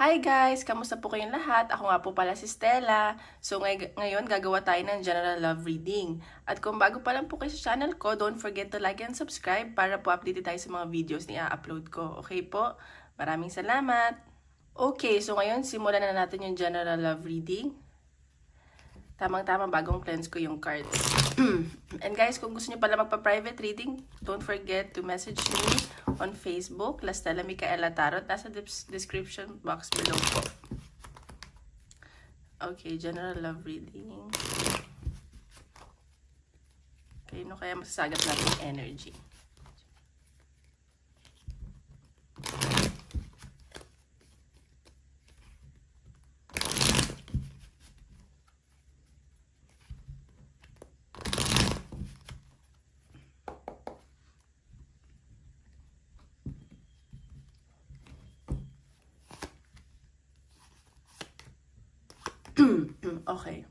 Hi guys! Kamusta po kayong lahat? Ako nga po pala si Stella. So ngayon gagawa tayo ng general love reading. At kung bago pa lang po kayo sa channel ko, don't forget to like and subscribe para po updated tayo sa mga videos na i-upload ko. Okay po? Maraming salamat! Okay, so ngayon simulan na natin yung general love reading. Tamang-tama bagong cleanse ko yung cards. And guys, kung gusto niyo pala magpa-private reading, don't forget to message me on Facebook, La Stella Micaela Tarot. Nasa description box below po. Okay, general love reading. Okay, no kaya masasagat natin yung energy. Okay.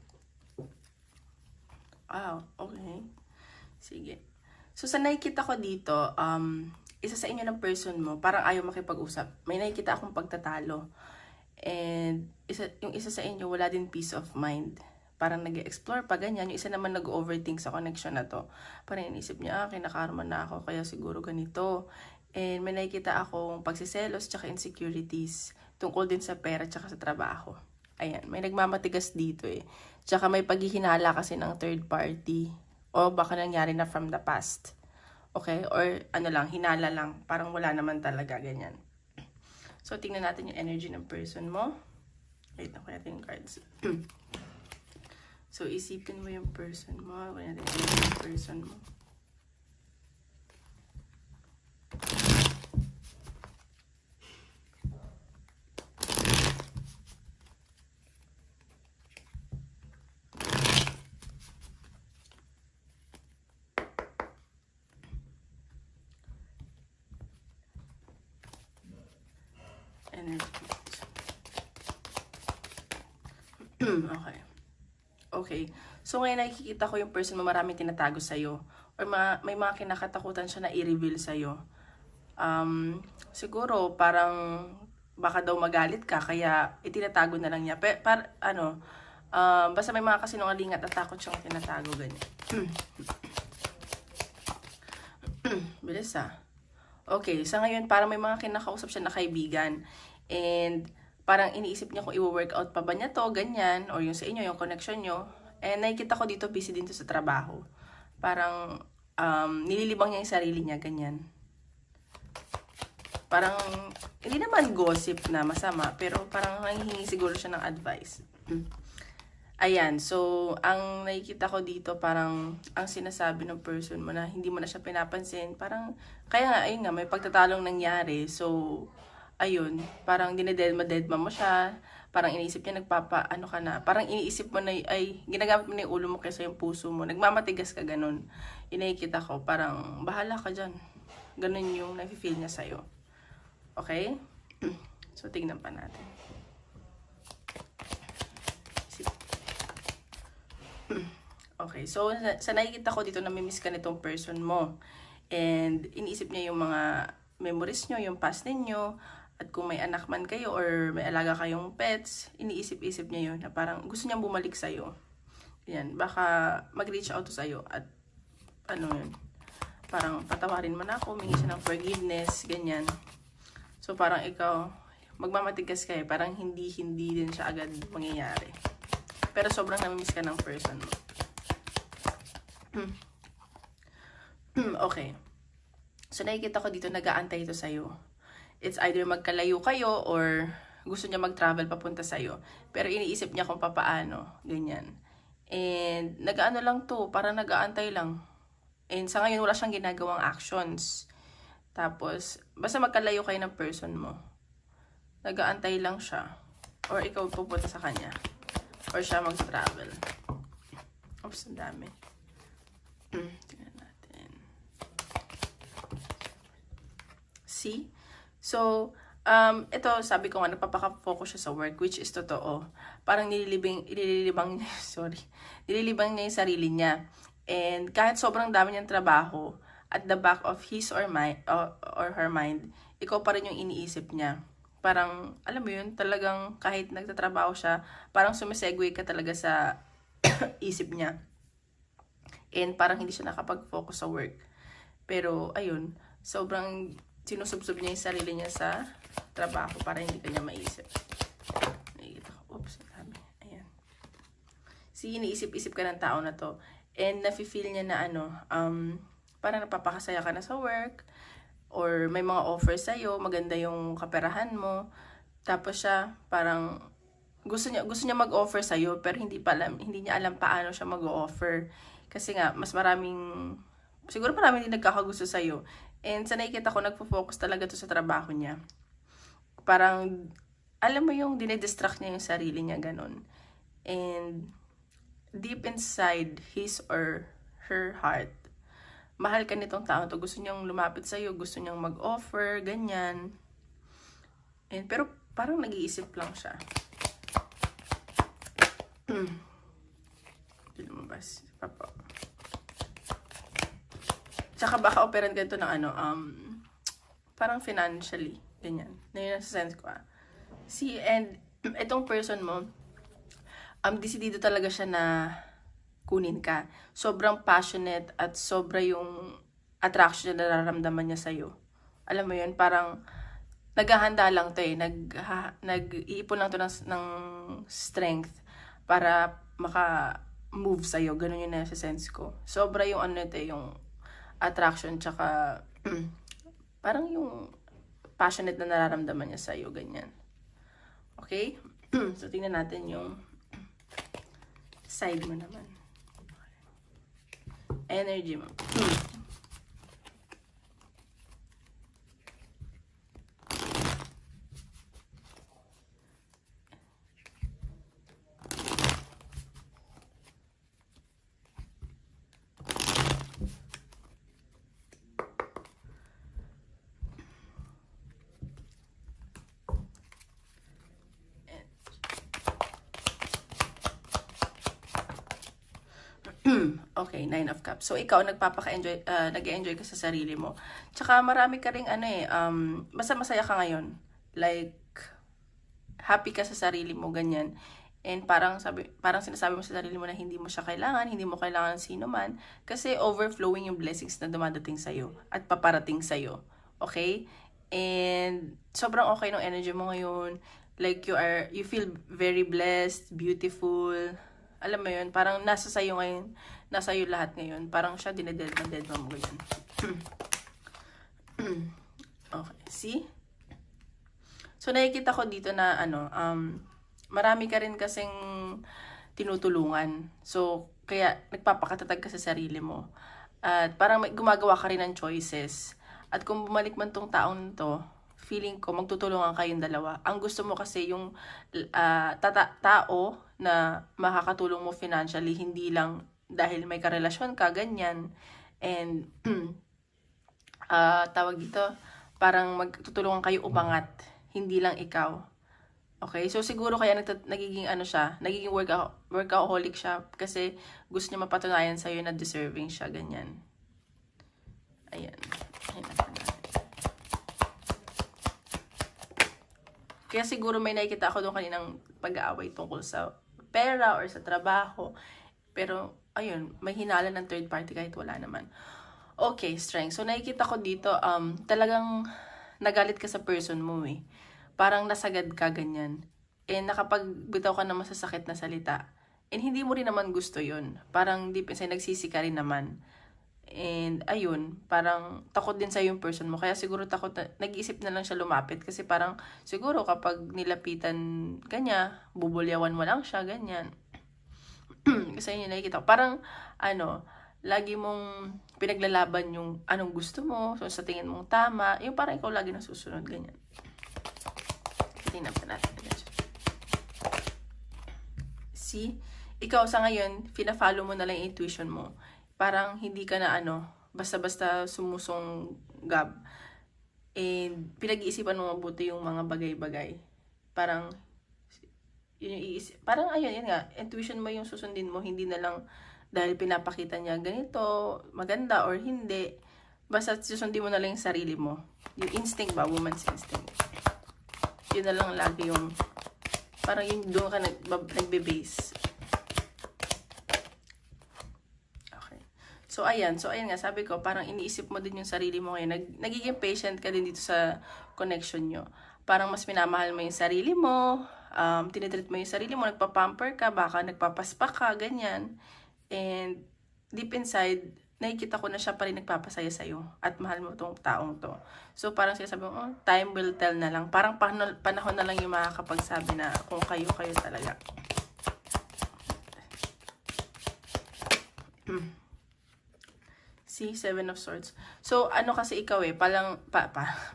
Okay. Sige. So, sa nakikita ko dito, isa sa inyo ng person mo, parang ayaw makipag-usap. May nakikita akong pagtatalo. And, yung isa sa inyo, wala din peace of mind. Parang nag-explore pa ganyan. Yung isa naman nag-overthink sa connection na to. Parang inisip niya, kinakarma na ako, kaya siguro ganito. And may nakikita akong pagsiselos tsaka insecurities tungkol din sa pera tsaka sa trabaho. Ayan, may nagmamatigas dito eh. Tsaka may paghihinala kasi ng third party. O baka nangyari na from the past. Okay? Or ano lang, hinala lang. Parang wala naman talaga, ganyan. So, tingnan natin yung energy ng person mo. Wait, ako natin yung cards. So, isipin mo yung person mo. Kaya natin yung person mo. Okay. Okay. So, ngayon nakikita ko yung person mo maraming tinatago sa'yo. Or may mga kinakatakutan siya na i-reveal sa'yo. Siguro, parang baka daw magalit ka, kaya itinatago na lang niya. Basta may mga kasinungaling at takot siyang tinatago, ganyan. Bilis Okay, sa ngayon, parang may mga kinakausap siya na kaibigan. And, parang iniisip niya kung i-workout pa ba niya to, ganyan, or yung sa inyo, yung connection nyo. And nakikita ko dito, busy din to sa trabaho. Parang, nililibang niya yung sarili niya, ganyan. Parang, hindi naman gossip na masama, pero parang nangihingi siguro siya ng advice. Ayan, so, ang nakikita ko dito, parang, ang sinasabi ng person mo na hindi mo na siya pinapansin, parang, kaya nga, ayun nga, may pagtatalong nangyari, so, ayun, parang dinededma mo siya, parang iniisip niya ano ka na, parang iniisip mo na, ay, ginagamit mo na yung ulo mo kaysa yung puso mo, nagmamatigas ka, ganun. Nakikita ko, parang, bahala ka dyan. Ganun yung nafe-feel niya sa'yo. Okay? So, tingnan pa natin. Okay, so, sa nakikita ko dito, namimiss ka nitong person mo. And, iniisip niya yung mga memories nyo, yung past ninyo, at kung may anak man kayo or may alaga kayong pets, iniisip-isip niya yun na parang gusto niyang bumalik sa'yo. Yan, baka mag-reach out to sa'yo at ano yun, parang patawarin mo na ako, humingi siya ng forgiveness, ganyan. So parang ikaw, magmamatigas ka parang hindi din siya agad mangyayari. Pero sobrang namimiss ka ng person mo. Okay. So nakikita ko dito, nag-aantay ito sa'yo. It's either magkalayo kayo or gusto niya mag-travel papunta sa'yo. Pero iniisip niya kung papaano. Ganyan. And nag-ano lang to, parang nag-aantay lang. And sa ngayon wala siyang ginagawang actions. Tapos, basta magkalayo kayo ng person mo. Nag-aantay lang siya. Or ikaw pupunta sa kanya. Or siya mag-travel. Oops, ang dami. Tingnan natin. See? So, ito, sabi ko nga, nagpapaka-focus siya sa work, which is totoo. Parang nililibang niya yung sarili niya. And kahit sobrang dami niyang trabaho, at the back of his or her mind, ikaw pa rin yung iniisip niya. Parang, alam mo yun, talagang kahit nagtatrabaho siya, parang sumisegue ka talaga sa isip niya. And parang hindi siya nakapag-focus sa work. Pero, ayun, sobrang sinusubsob niya yung sarili niya sa trabaho para hindi kanya maisip. Nakikita ko, oops, sabi. Ayan. Iniisip-isip ka ng tao na to. And nafe-feel niya na parang napapakasaya ka na sa work. Or may mga offers sa'yo, maganda yung kaperahan mo. Tapos siya, parang gusto niya mag-offer sa'yo, pero hindi niya alam paano siya mag-offer. Kasi nga, siguro maraming din nagkakagusto sa'yo. And sa nakikita ko, nagpo-focus talaga to sa trabaho niya. Parang, alam mo yung dinidistract niya yung sarili niya, ganun. And, deep inside his or her heart, mahal ka nitong tao to. Gusto niyang lumapit sa'yo, gusto niyang mag-offer, ganyan. And, pero, parang nag-iisip lang siya. Hindi lumabas. Papa. Tsaka baka operan ka ito ng parang financially. Ganyan. Na yun ang sense ko and itong person mo, decidido talaga siya na kunin ka. Sobrang passionate at sobra yung attraction na nararamdaman niya sa'yo. Alam mo yun, parang naghahanda lang to nag-iipon lang to ng strength para maka-move sa'yo. Ganun yung nasa sense ko. Sobra yung yung attraction, tsaka parang yung passionate na nararamdaman niya sa'yo, ganyan. Okay? So, tingnan natin yung side mo naman. Energy mo. Okay, 9 of Cups. So, ikaw, nag-enjoy ka sa sarili mo. Tsaka, marami ka ring basta masaya ka ngayon. Like, happy ka sa sarili mo, ganyan. And parang sinasabi mo sa sarili mo na hindi mo siya kailangan, hindi mo kailangan ng sino man. Kasi overflowing yung blessings na dumadating sa'yo at paparating sa'yo. Okay? And, sobrang okay ng energy mo ngayon. Like, you feel very blessed, beautiful. Alam mo yun, parang nasa sa'yo ngayon, nasa iyo lahat ngayon. Parang siya dineded mo ganyan. Okay, see? So, nakikita ko dito na, marami ka rin kasing tinutulungan. So, kaya nagpapakatatag ka sa sarili mo. At parang gumagawa ka rin ng choices. At kung bumalik man tong taong to, feeling ko, magtutulungan kayong dalawa. Ang gusto mo kasi yung tao na makakatulong mo financially, hindi lang dahil may karelasyon ka, ganyan. And, tawag dito, parang magtutulungan kayo umangat, hindi lang ikaw. Okay? So, siguro kaya nagiging workaholic siya kasi gusto niya mapatunayan sa'yo na deserving siya, ganyan. Ayan. Kaya siguro may nakikita ako doon kaninang pag-aaway tungkol sa pera or sa trabaho. Pero, ayun, may hinala ng third party kahit wala naman. Okay, strength. So, nakikita ko dito, talagang nagalit ka sa person mo eh. Parang nasagad ka, ganyan. And nakapagbitaw ka ng masasakit na salita. And hindi mo rin naman gusto yun. Parang deep inside, nagsisi ka rin naman. And, ayun, parang takot din sa yung person mo. Kaya siguro nag-iisip na lang siya lumapit. Kasi parang, siguro kapag nilapitan kanya, bubulyawan mo lang siya, ganyan. Kasi yun yung nakikita ko. Parang, lagi mong pinaglalaban yung anong gusto mo, so sa tingin mong tama, yung parang ikaw lagi nasusunod, ganyan. Tingnan pa natin. See? Ikaw sa ngayon, fina-follow mo na lang yung intuition mo. Parang hindi ka na basta-basta sumusonggab. And pinag-iisipan mo mabuti yung mga bagay-bagay. Parang, parang ayun nga, intuition mo yung susundin mo, hindi na lang dahil pinapakita niya ganito, maganda or hindi. Basta susundin mo na lang yung sarili mo. Yung instinct ba? Woman's instinct. Yun na lang lagi yung, parang yun doon ka nagbe-base. Okay. So, ayan nga, sabi ko, parang iniisip mo din yung sarili mo ngayon. Nagiging patient ka din dito sa connection nyo. Parang mas minamahal mo yung sarili mo, tinitreat mo yung sarili mo, nagpa-pamper ka, baka nagpapaspa ka, ganyan. And deep inside, nakikita ko na siya pa rin nagpapasaya sa'yo at mahal mo tong taong to. So parang sinasabi mo, oh, time will tell na lang. Parang panahon na lang yung makakapagsabi na kung kayo talaga. See, Seven of Swords. So, ano kasi ikaw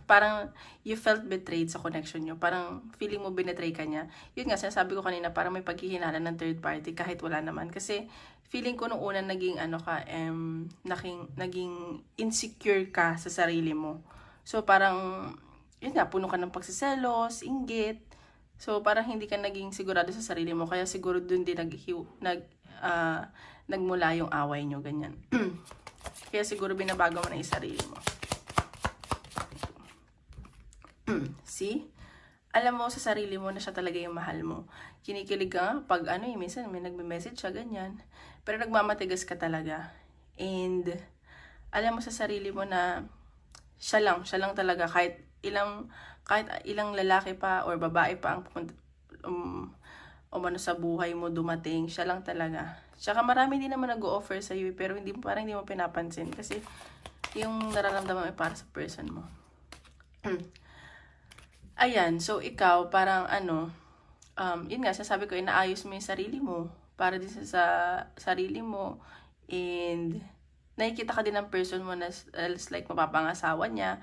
parang you felt betrayed sa connection nyo. Parang feeling mo binetray ka niya. Yun nga, sinasabi ko kanina, parang may paghihinala ng third party kahit wala naman. Kasi, feeling ko nung una naging naging insecure ka sa sarili mo. So, parang, yun nga, puno ka ng pagsiselos, inggit. So, parang hindi ka naging sigurado sa sarili mo. Kaya siguro dun din nagmula yung away nyo, ganyan. Kaya siguro binabago mo na yung sarili mo. See? Alam mo sa sarili mo na siya talaga yung mahal mo. Kinikilig ka nga pag minsan may nagme-message siya, ganyan. Pero nagmamatigas ka talaga. And alam mo sa sarili mo na siya lang talaga. Kahit ilang lalaki pa or babae pa ang sa buhay mo dumating, siya lang talaga. Tsaka marami din naman nag-o-offer sa iyo, pero parang hindi mo pinapansin kasi yung nararamdaman mo para sa person mo. Ayan, so ikaw parang yun nga, sasabi ko, inaayos mo yung sarili mo para din sa sarili mo, and nakikita ka din ng person mo na like mapapangasawa niya,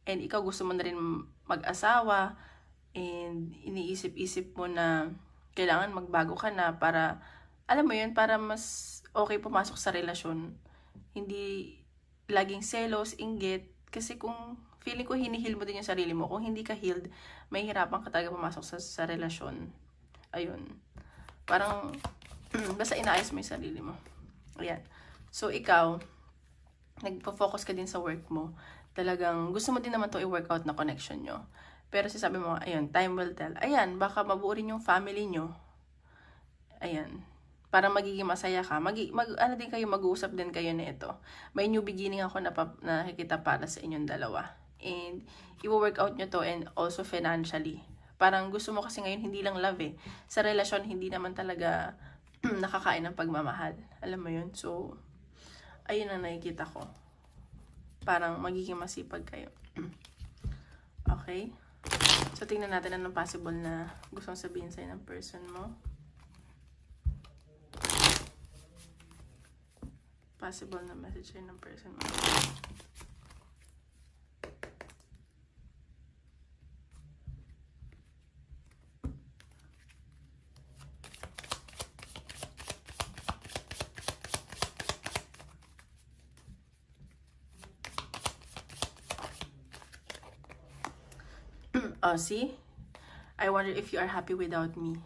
and ikaw gusto mo na rin mag-asawa, and iniisip-isip mo na kailangan magbago ka na para, alam mo yun, para mas okay pumasok sa relasyon. Hindi laging selos, inggit. Kasi kung feeling ko hinihil mo din yung sarili mo, kung hindi ka healed, may hirapan ka talaga pumasok sa relasyon. Ayun. Parang, basta inaayos mo yung sarili mo. Ayan. So, ikaw, nagpo-focus ka din sa work mo. Talagang, gusto mo din naman to i-workout na connection nyo. Pero sabi mo, ayun, time will tell. Ayan, baka mabuo rin yung family nyo. Ayan. Para magiging masaya ka. Din kayo, mag-uusap din kayo na ito. May new beginning ako na nakikita para sa inyong dalawa. And, i-work out nyo to, and also financially. Parang gusto mo kasi ngayon, hindi lang love Sa relasyon, hindi naman talaga nakakain ng pagmamahal. Alam mo yun? So, ayun ang nakikita ko. Parang magiging masipag kayo. Okay? So, tingnan natin anong possible na gustong sabihin sa'yo ng person mo. Possible na message sa'yo ng person mo. Oh, see? I wonder if you are happy without me.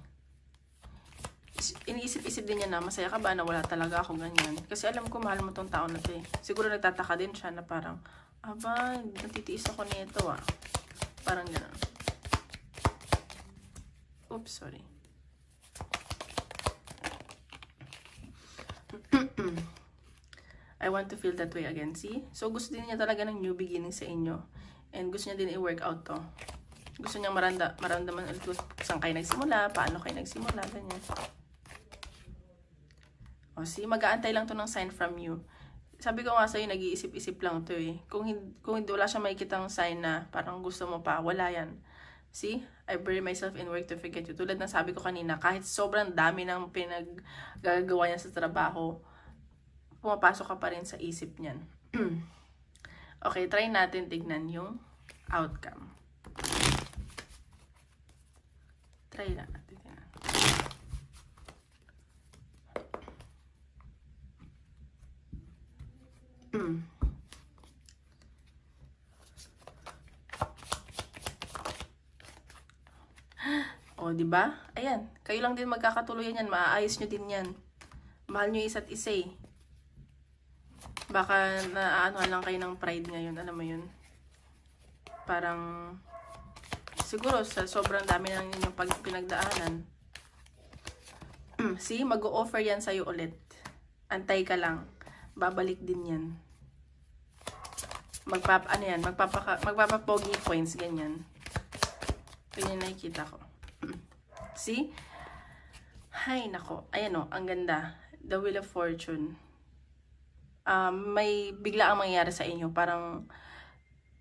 Iniisip-isip din niya na, masaya ka ba na wala talaga ako, ganyan. Kasi alam ko, mahal mo tong tao na to Siguro nagtataka din siya na parang, aba, natitiis ako nito Parang gano'n. Oops, sorry. I want to feel that way again, see? So, gusto din niya talaga ng new beginning sa inyo. And gusto niya din i-work out to. Gusto niyang maramdaman ulit kung saan kayo nagsimula, paano kayo nagsimula, ganyan. O, see, mag-aantay lang to ng sign from you. Sabi ko nga sa'yo, nag-iisip-isip lang to Kung hindi wala siyang makikitang sign na parang gusto mo pa, wala yan. See, I bury myself in work to forget you. Tulad ng sabi ko kanina, kahit sobrang dami ng pinaggagawa niya sa trabaho, pumapasok ka pa rin sa isip niyan. Okay, try natin tignan yung outcome. Try na natin. O, diba? Ayan. Kayo lang din magkakatuluyan yan. Maaayos nyo din yan. Mahal nyo isa't isa Baka naaano lang kayo ng pride ngayon. Alam mo yun? Parang Siguro sa sobrang dami ng inyong pinagdaanan. See, mag-o-offer yan sa'yo ulit. Antay ka lang. Babalik din yan. Magpapapogi points, ganyan. Ganyan nakikita ko. See? Hay, nako. Ayan o, ang ganda. The Wheel of Fortune. May bigla ang mangyayari sa inyo. Parang,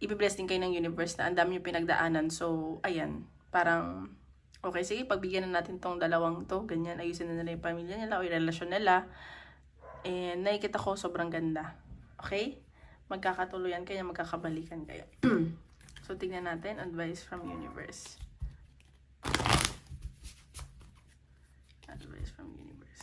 i-bless din kayo ng universe na ang dami yung pinagdaanan. So, ayan. Parang, okay, sige, pagbigyan na natin tong dalawang to. Ganyan, ayusin na nila yung pamilya nila o yung relasyon nila. And nakikita ko sobrang ganda. Okay? Magkakatuluyan kayo, magkakabalikan kayo. So, tignan natin. Advice from universe. Advice from universe.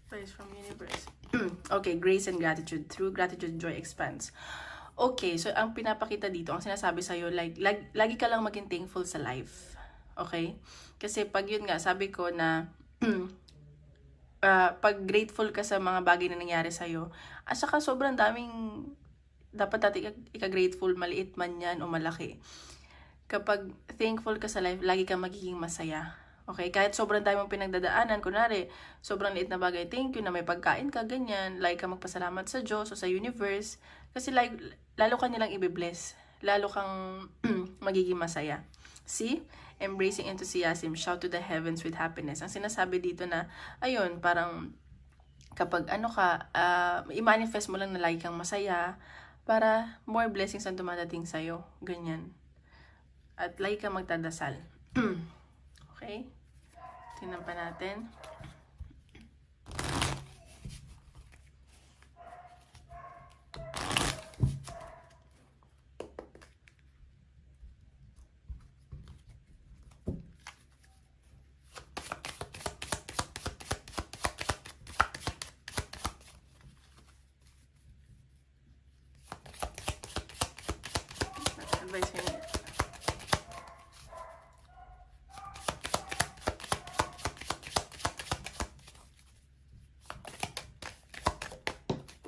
Advice from universe. Okay, grace and gratitude. Through gratitude, joy expands. Okay, so ang pinapakita dito, ang sinasabi sa'yo, like, lagi ka lang maging thankful sa life. Okay? Kasi pag yun nga, sabi ko na, pag grateful ka sa mga bagay na nangyari sa'yo, at saka sobrang daming, dapat natin ika-grateful, maliit man yan o malaki. Kapag thankful ka sa life, lagi kang magiging masaya. Okay? Kahit sobrang dami mong pinagdadaanan, kunwari, sobrang liit na bagay, thank you na may pagkain ka, ganyan, like ka magpasalamat sa Diyos o sa universe. Kasi like, lalo ka nilang i-bless. Lalo kang magiging masaya. See? Embracing enthusiasm, shout to the heavens with happiness. Ang sinasabi dito na, ayun, parang kapag i-manifest mo lang na lagi kang masaya para more blessings ang dumadating sa'yo. Ganyan. At lagi kang magdadasal. Okay? Tingnan pa natin. Advice niya.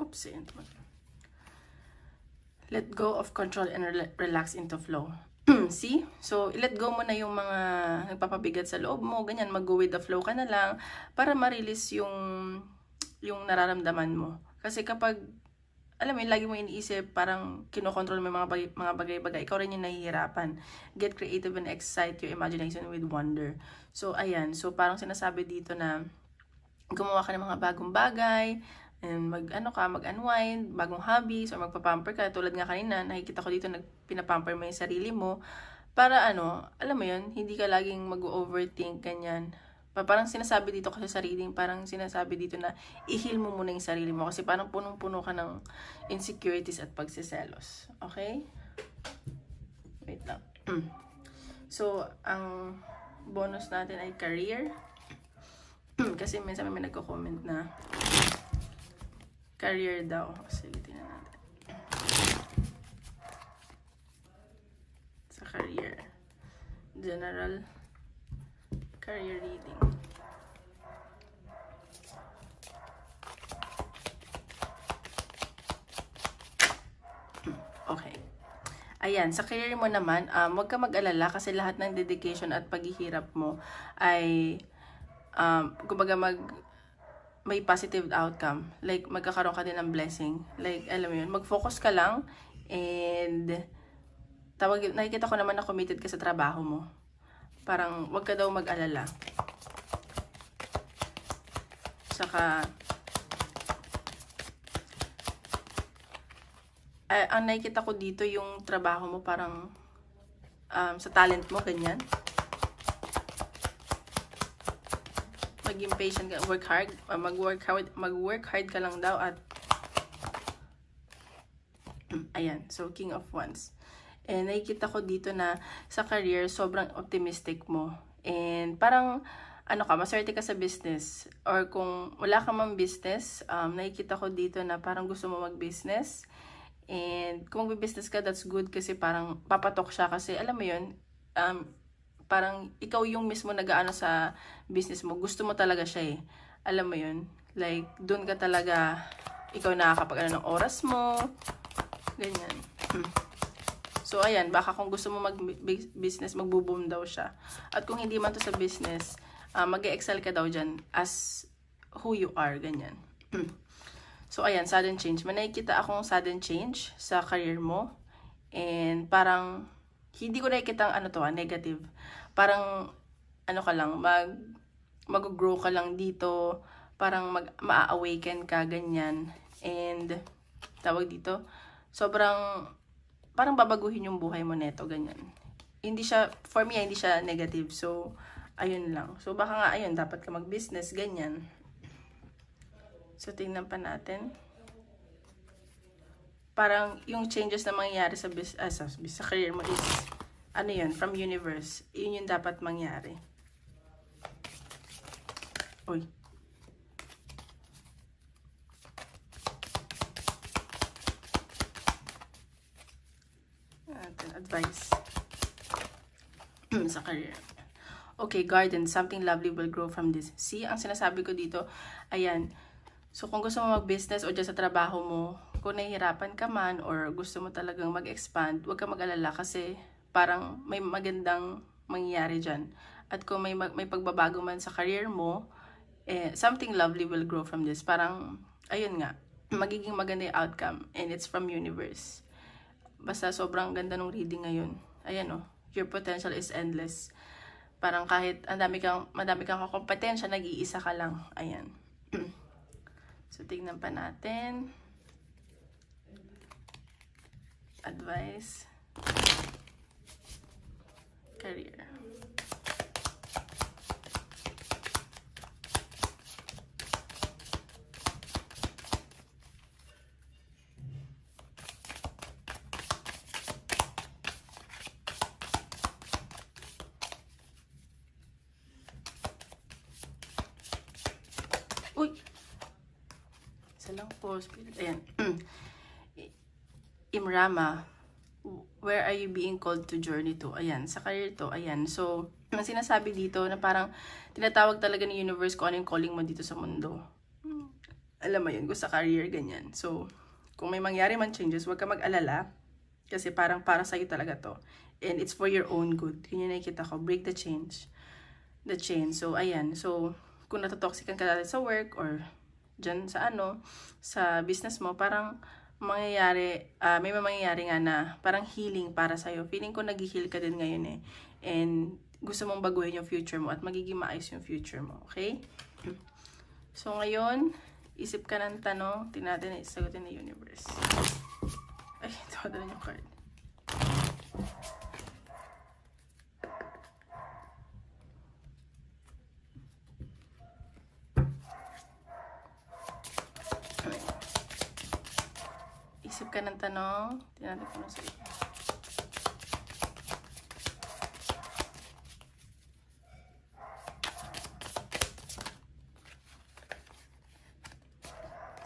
Oops. Let go of control and relax into flow. See? So, let go mo na yung mga nagpapabigat sa loob mo. Ganyan, mag-go with the flow ka na lang para ma-release yung nararamdaman mo. Kasi kapag, alam mo yun, lagi mo iniisip, parang kinokontrol mo yung mga bagay-bagay. Ikaw rin yung nahihirapan. Get creative and excite your imagination with wonder. So, ayan. So, parang sinasabi dito na gumawa ka ng mga bagong bagay, and mag-unwind, bagong hobbies, or magpapamper ka. Tulad nga kanina, nakikita ko dito, pinapamper mo yung sarili mo. Para alam mo yun, hindi ka laging mag-overthink, ganyan. Parang sinasabi dito kasi sa reading, parang sinasabi dito na i-heal mo muna yung sarili mo. Kasi parang punong-puno ka ng insecurities at pagsiselos. Okay? Wait lang. So, ang bonus natin ay career. Kasi minsan may nagko-comment na career daw. Sige, tingnan natin. Sa career. General career reading. Okay. Ayan, sa career mo naman, huwag ka mag-alala kasi lahat ng dedication at paghihirap mo ay kumbaga may positive outcome. Like, magkakaroon ka din ng blessing. Like, alam mo yun, mag-focus ka lang and nakikita ko naman na committed ka sa trabaho mo. Parang, wag ka daw mag-alala. Saka, ang nakikita ko dito yung trabaho mo parang sa talent mo, ganyan. Maging patient ka, work hard, mag-work hard ka lang daw at ayan, so King of Wands. And nakikita ko dito na sa career, sobrang optimistic mo. And parang, ano ka, maswerte ka sa business. Or kung wala ka mang business, nakikita ko dito na parang gusto mo mag-business. And kung mag-business ka, that's good kasi parang papatok siya kasi alam mo yun, parang ikaw yung mismo nag-aano sa business mo. Gusto mo talaga siya eh. Alam mo yun? Like, doon ka talaga, ikaw nakakapag-ano ng oras mo. Ganyan. So, ayan, baka kung gusto mo mag-business, magbo-boom daw siya. At kung hindi man to sa business, mag-excel ka daw dyan as who you are, ganyan. So, ayan, sudden change. May nakikita akong sudden change sa career mo. And parang, hindi ko nakikita ang negative. Parang, ano ka lang, mag-grow ka lang dito. Parang ma-awaken ka, ganyan. And, tawag dito, sobrang, parang babaguhin yung buhay mo neto, ganyan. Hindi siya, for me, hindi siya negative. So, ayun lang. So, baka nga, ayun, dapat ka mag-business, ganyan. So, tingnan pa natin. Parang, yung changes na mangyayari sa career mo is, ano yun, from universe. Yun yung dapat mangyari. Uy. Advice sa career. Okay, garden, something lovely will grow from this. See, ang sinasabi ko dito, ayan. So, kung gusto mo mag-business o dyan sa trabaho mo, kung nahihirapan ka man or gusto mo talagang mag-expand, huwag ka mag-alala kasi parang may magandang mangyayari dyan. At kung may pagbabago man sa career mo, something lovely will grow from this. Parang, ayun nga, magiging maganda yung outcome and it's from universe. Basta sobrang ganda ng reading ngayon. Ayan your potential is endless. Parang kahit madami kang kompetensya, nag-iisa ka lang. Ayan. So, tignan pa natin. Advice. Career. Uy! Isa lang po, spirit. Ayan. Imrama, where are you being called to journey to? Ayan, sa career to. Ayan. So, ang sinasabi dito na parang tinatawag talaga ni universe kung ano yung calling mo dito sa mundo. Alam mo yun, sa career, ganyan. So, kung may mangyari man changes, huwag ka mag-alala. Kasi parang para sa'yo talaga to. And it's for your own good. Yun yung nakikita ko. Break the chain. So, ayan. So, kung natotoxican ka dati sa work or dyan sa sa business mo, parang mangyayari, may mangyayari nga na parang healing para sa'yo. Feeling ko nag-heal ka din ngayon eh. And gusto mong baguhin yung future mo at magiging maayos yung future mo. Okay? So ngayon, isip ka ng tanong, tinatin na isagutin ng universe. Ay, ito na yung card. Isip ka ng tanong, tinatin ko na sa'yo.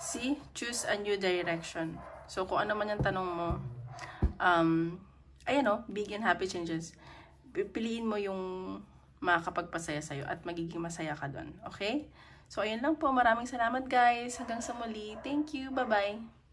See, choose a new direction. So, kung ano man yung tanong mo, ayan big and happy changes. Piliin mo yung makakapagpasaya sa'yo at magiging masaya ka doon. Okay? So, ayun lang po. Maraming salamat guys. Hanggang sa muli. Thank you. Bye-bye.